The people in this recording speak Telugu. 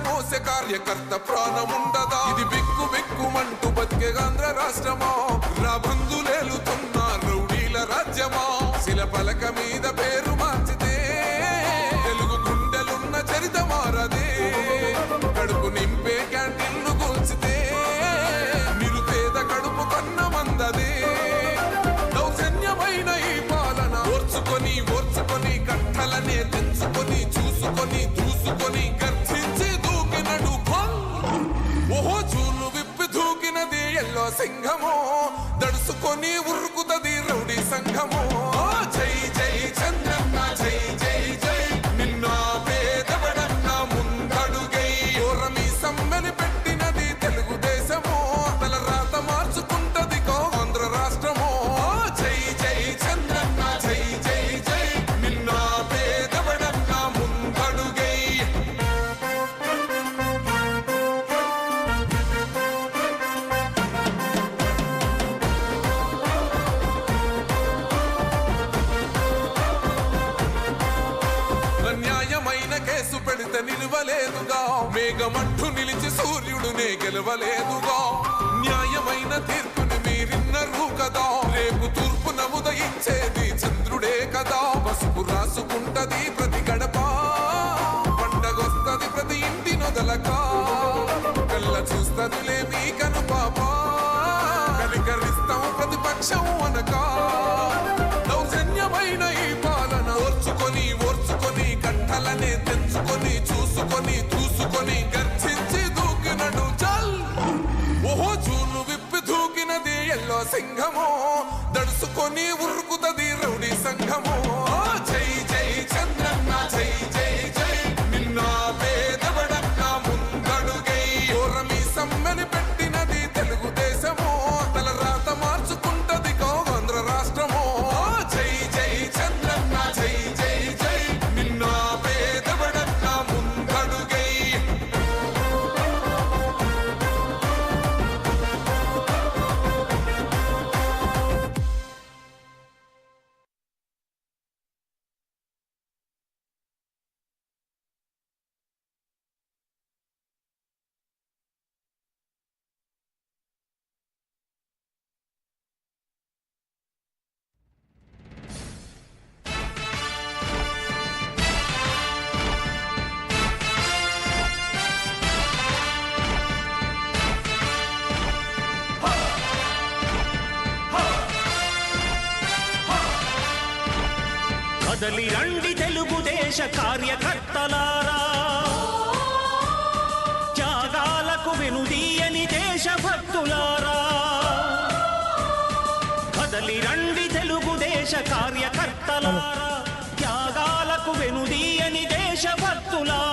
మోసే కార్యకర్త ప్రాణముండదా? ఇది బిక్కు బిక్కుమంటూ బతికే ఆంధ్ర రాష్ట్రమా? రాబందులేలుతున్న రౌడీల రాజ్యమా? శిల పలక మీద పేరు మార్చితే తెలుగు గుండెలున్న చరిత మారదే. కడుపు నింపే క్యాంటీన్లు కూల్చితే నిరుపేద కడుపు కన్న మందదే. దౌర్జన్యమైన ఈ పాలన ఓర్చుకొని ఓర్చుకొని కట్టలనే తెంచుకొని చూసుకొని దూసుకొని గర్జించి దూకినడు ఓహో చూలు విప్పి దూకినది ఎల్లో సింహమో, దడుసుకొని ఉరుకుతది రౌడీ సంఘమో. జై జై చంద్రన్న జై జై జై, నిన్న పేదవడన్న ముందడుగై ఓరమి సమ్మెని పెట్టినది తెలుగుదేశమో. తల రాత మార్చుకుంటది ఆంధ్ర రాష్ట్రమో. జై జై చంద్రన్న జై జై జై, నిన్న పేదవడన్న ముందడుగై. న్యాయమైన కేసు పెడితే నిలవలేదుగా, మేఘమంటూ నిలిచి సూర్యుడునే గెలవలేదుగా. న్యాయమైన తీర్పుని మీరిన్నరు కదా, రేపు తూర్పు నముదయించేది చంద్రుడే కదా. పసుపు రాసుకుంటది ప్రతి గడప, పండగొస్తది ప్రతి ఇంటి నొదలక. కళ్ళ చూస్తదిలే మీ కను పాప, కనికరిస్తాం ప్రతిపక్షం అనక. దౌర్జన్యమైన ఈ పాలన ఓర్చుకొని ఓర్చుకొని కట్టలనే తెంచుకొని చూసుకొని దూసుకొని గర్జించి దూకినడు చల్ ఓహో చూలు విప్పి దూకినది ఎల్లో సింహమో, దడుసుకొని ఉరుకుతది రౌడీ సంఘమో. జై జై చంద్రన్న జై జై జై, నిన్న పేదవడన్న ముందడుగై ఓరమి సమ్మెని పెట్టినది తెలుగుదేశమో. తల రాత మార్చుకుంటది ఆంధ్ర రాష్ట్రమో. జై జై చంద్రన్న జై జై జై, నిన్న పేదవడన్న ముందడుగై. కదలి రండి తెలుగుదేశ కార్యకర్తలారా, త్యాగాలకు వెనుదీయని దేశభక్తులారా. కదలి రండి తెలుగుదేశ కార్యకర్తలారా, త్యాగాలకు వెనుదీయని దేశభక్తులారా.